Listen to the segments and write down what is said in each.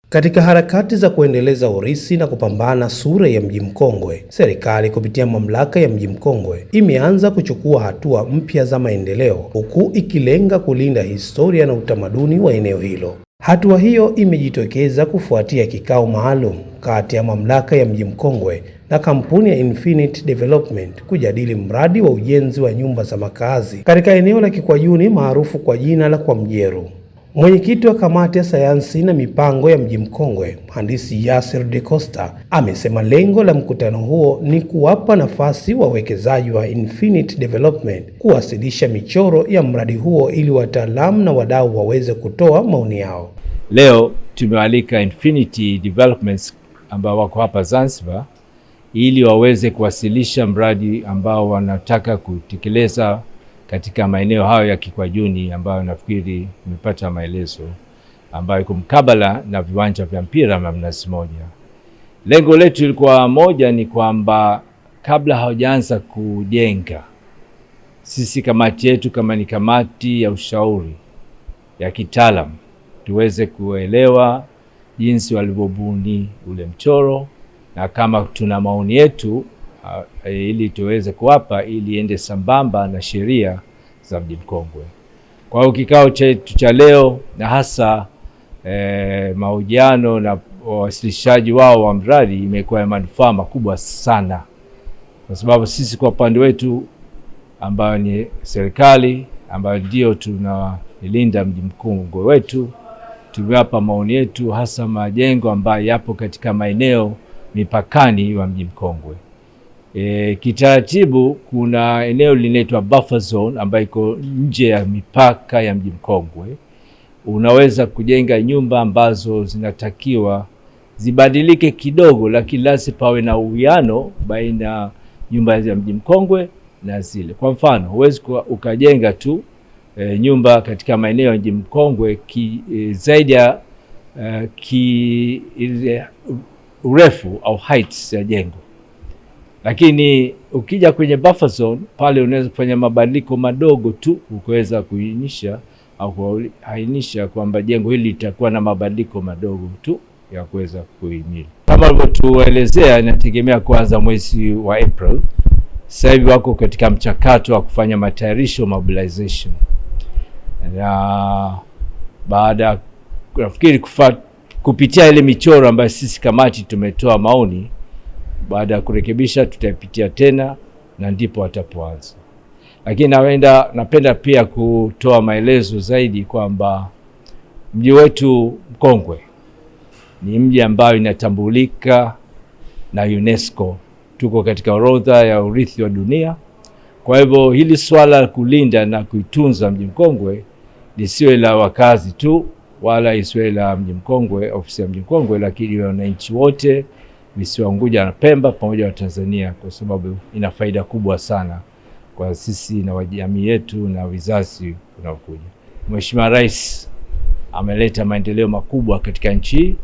Katika harakati za kuendeleza urithi na kupambana sura ya Mji Mkongwe, serikali kupitia mamlaka ya Mji Mkongwe imeanza kuchukua hatua mpya za maendeleo, huku ikilenga kulinda historia na utamaduni wa eneo hilo. Hatua hiyo imejitokeza kufuatia kikao maalum kati ya mamlaka ya Mji Mkongwe na kampuni ya Infinity Development kujadili mradi wa ujenzi wa nyumba za makazi katika eneo la Kikwajuni maarufu kwa jina la Kwa Mjeru. Mwenyekiti wa kamati ya sayansi na mipango ya Mji Mkongwe, Mhandisi Yasser De Costa, amesema lengo la mkutano huo ni kuwapa nafasi wawekezaji wa Infinity Development kuwasilisha michoro ya mradi huo ili wataalamu na wadau waweze kutoa maoni yao. Leo tumewalika Infinity Developments ambao wako hapa Zanzibar ili waweze kuwasilisha mradi ambao wanataka kutekeleza katika maeneo hayo ya Kikwajuni ambayo nafikiri nimepata maelezo, ambayo iko mkabala na viwanja vya mpira vya Mnazi Mmoja. Lengo letu lilikuwa moja, ni kwamba kabla hawajaanza kujenga, sisi kamati yetu kama ni kamati ya ushauri ya kitaalamu tuweze kuelewa jinsi walivyobuni ule mchoro, na kama tuna maoni yetu ili tuweze kuwapa ili ende sambamba na sheria za Mji Mkongwe. Kwa hiyo kikao chetu cha leo na hasa mahojiano na wawasilishaji wao wa mradi imekuwa ya manufaa makubwa sana, kwa sababu sisi kwa upande wetu ambayo ni serikali ambayo ndio tunailinda Mji Mkongwe wetu, tumewapa maoni yetu hasa majengo ambayo yapo katika maeneo mipakani wa Mji Mkongwe. Kitaratibu kuna eneo linaitwa buffer zone ambayo iko nje ya mipaka ya Mji Mkongwe. Unaweza kujenga nyumba ambazo zinatakiwa zibadilike kidogo, lakini lazima pawe na uwiano baina nyumba za Mji Mkongwe na zile. Kwa mfano, huwezi ukajenga tu nyumba katika maeneo ya Mji Mkongwe zaidi ya urefu au heights ya jengo. Lakini ukija kwenye buffer zone pale unaweza kufanya mabadiliko madogo tu, ukaweza kuainisha au kuainisha kwamba jengo hili litakuwa na mabadiliko madogo tu ya kuweza kuhimili. Kama walivyotuelezea, inategemea kuanza mwezi wa April. Sasa hivi wako katika mchakato wa kufanya matayarisho, mobilization. Na baada nafikiri kupitia ile michoro ambayo sisi kamati tumetoa maoni, baada ya kurekebisha tutapitia tena na ndipo watapoanza. Lakini napenda pia kutoa maelezo zaidi kwamba mji wetu Mkongwe ni mji ambao inatambulika na UNESCO. Tuko katika orodha ya urithi wa dunia. Kwa hivyo hili swala la kulinda na kuitunza Mji Mkongwe lisiwe la wakazi tu, wala isiwe la Mji Mkongwe, ofisi ya Mji Mkongwe, lakini wananchi wote visiwa Unguja na Pemba pamoja na Tanzania, kwa sababu ina faida kubwa sana kwa sisi na jamii yetu na vizazi vinavyokuja. Mheshimiwa Rais ameleta maendeleo makubwa katika nchi,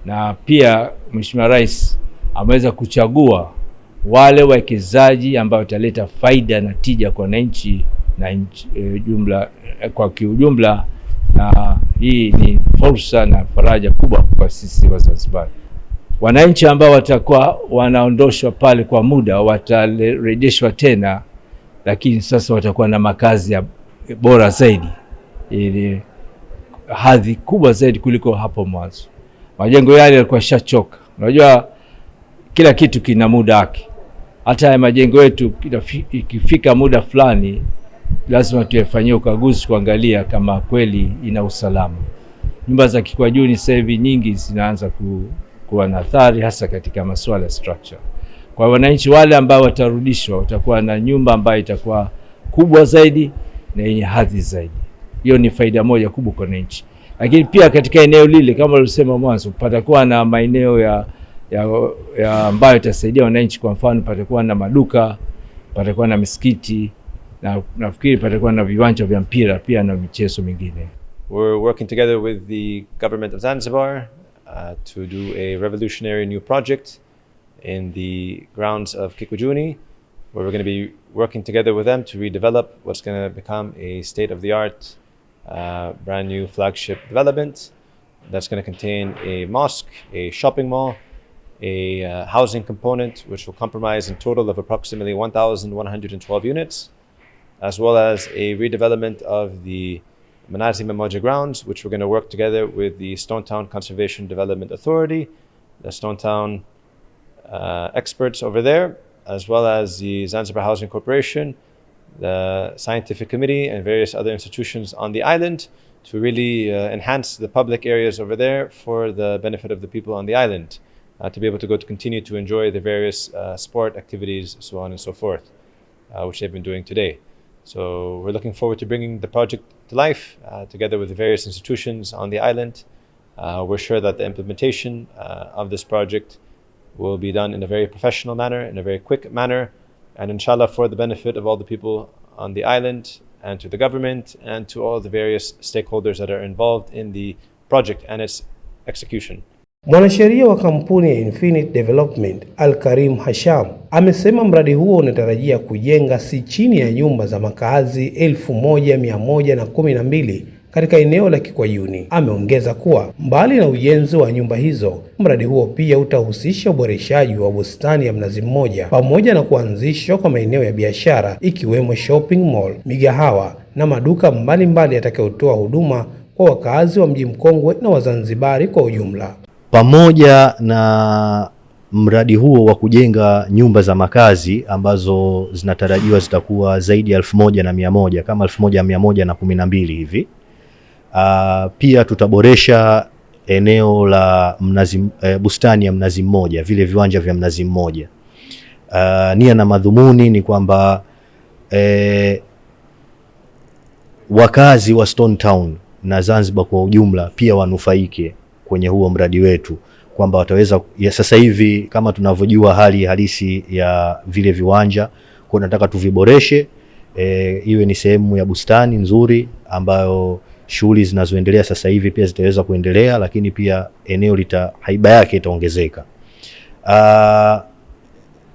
na pia Mheshimiwa Rais ameweza kuchagua wale wawekezaji ambao wataleta faida na tija kwa wananchi na jumla kwa kiujumla, na hii ni fursa na faraja kubwa kwa sisi wa Zanzibar. Wananchi ambao watakuwa wanaondoshwa pale kwa muda watarejeshwa tena, lakini sasa watakuwa na makazi ya bora zaidi, ili hadhi kubwa zaidi kuliko hapo mwanzo. Majengo yale yalikuwa shachoka. Unajua kila kitu kina muda wake. Hata ya majengo yetu ikifika muda fulani lazima tuyafanyie ukaguzi kuangalia kama kweli ina usalama. Nyumba za Kikwajuni sasa hivi nyingi zinaanza kuwa na athari, hasa katika masuala ya structure. Kwa wananchi wale ambao watarudishwa watakuwa na nyumba ambayo itakuwa kubwa zaidi na yenye hadhi zaidi. Hiyo ni faida moja kubwa kwa wananchi. Lakini pia katika eneo lile kama ulisema mwanzo, patakuwa na maeneo ya ambayo itasaidia wananchi. Kwa mfano, patakuwa na maduka, patakuwa na misikiti, na nafikiri patakuwa na viwanja vya mpira pia na michezo mingine. We're working together with the government of Zanzibar to do a revolutionary new project in the grounds of Kikwajuni, where we're going to be working together with them to redevelop what's going to become a state-of-the-art brand new flagship development. that's going to contain a mosque, a shopping mall, a housing component, which will comprise in total of approximately 1,112 units, as well as a redevelopment of the Mnazi Mmoja grounds, which we're going to work together with the Stone Town Conservation Development Authority, the Stone Town experts over there, as well as the Zanzibar Housing Corporation, the Scientific Committee, and various other institutions on the island to really enhance the public areas over there for the benefit of the people on the island, to be able to continue to enjoy the various sport activities, so on and so forth, which they've been doing today. So we're looking forward to bringing the project to life together with the various institutions on the island. We're sure that the implementation of this project will be done in a very professional manner, in a very quick manner, and inshallah for the benefit of all the people on the island and to the government and to all the various stakeholders that are involved in the project and its execution. Mwanasheria wa kampuni ya Infinite Development Al-Karim Hasham amesema mradi huo unatarajia kujenga si chini ya nyumba za makazi 1112 katika eneo la Kikwajuni. Ameongeza kuwa mbali na ujenzi wa nyumba hizo, mradi huo pia utahusisha uboreshaji wa bustani ya Mnazi Mmoja pamoja na kuanzishwa kwa maeneo ya biashara ikiwemo shopping mall, migahawa na maduka mbalimbali yatakayotoa huduma kwa wakazi wa Mji Mkongwe na Wazanzibari kwa ujumla. Pamoja na mradi huo wa kujenga nyumba za makazi ambazo zinatarajiwa zitakuwa zaidi ya 1100 kama 1112 hivi. Pia tutaboresha eneo la bustani ya Mnazi Mmoja, vile viwanja vya Mnazi Mmoja. Nia na madhumuni ni kwamba wakazi wa Stone Town na Zanzibar kwa ujumla pia wanufaike kwenye huo mradi wetu, kwamba wataweza sasa hivi kama tunavyojua hali halisi ya vile viwanja, kwa nataka tuviboreshe, iwe ni sehemu ya bustani nzuri ambayo shughuli zinazoendelea sasa hivi pia zitaweza kuendelea, lakini pia eneo haiba yake itaongezeka.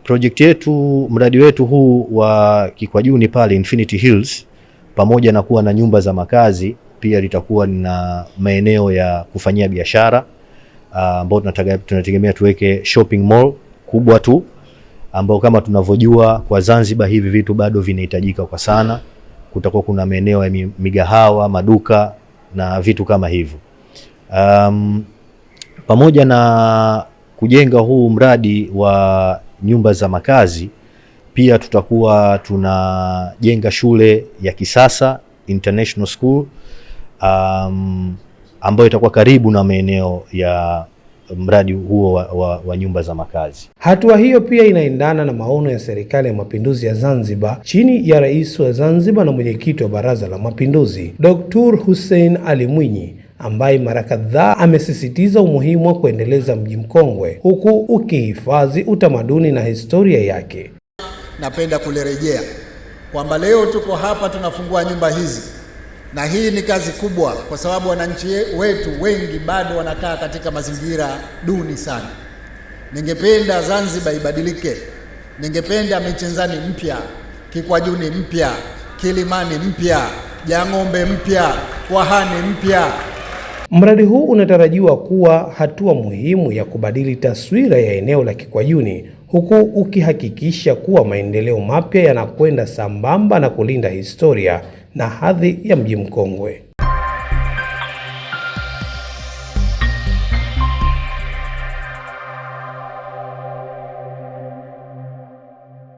Project yetu, mradi wetu huu wa Kikwajuni pale Infinity Hills, pamoja na kuwa na nyumba za makazi, pia litakuwa na maeneo ya kufanyia biashara, ambao tunategemea tuweke shopping mall kubwa tu, ambao kama tunavyojua kwa Zanzibar hivi vitu bado vinahitajika kwa sana. Kutakuwa kuna maeneo ya migahawa, maduka na vitu kama hivyo. Pamoja na kujenga huu mradi wa nyumba za makazi, pia tutakuwa tunajenga shule ya kisasa International School, ambayo itakuwa karibu na maeneo ya mradi huo wa nyumba za makazi. Hatua hiyo pia inaendana na maono ya Serikali ya Mapinduzi ya Zanzibar chini ya Rais wa Zanzibar na Mwenyekiti wa Baraza la Mapinduzi, Dr. Hussein Ali Mwinyi, ambaye mara kadhaa amesisitiza umuhimu wa kuendeleza Mji Mkongwe huku ukihifadhi utamaduni na historia yake. Napenda kulirejea kwamba leo tuko hapa tunafungua nyumba hizi, na hii ni kazi kubwa kwa sababu wananchi wetu wengi bado wanakaa katika mazingira duni sana. Ningependa Zanzibar ibadilike. Ningependa Michenzani mpya, Kikwajuni mpya, Kilimani mpya, Jang'ombe mpya, Wahani mpya. Mradi huu unatarajiwa kuwa hatua muhimu ya kubadili taswira ya eneo la Kikwajuni huku ukihakikisha kuwa maendeleo mapya yanakwenda sambamba na kulinda historia na hadhi ya Mji Mkongwe.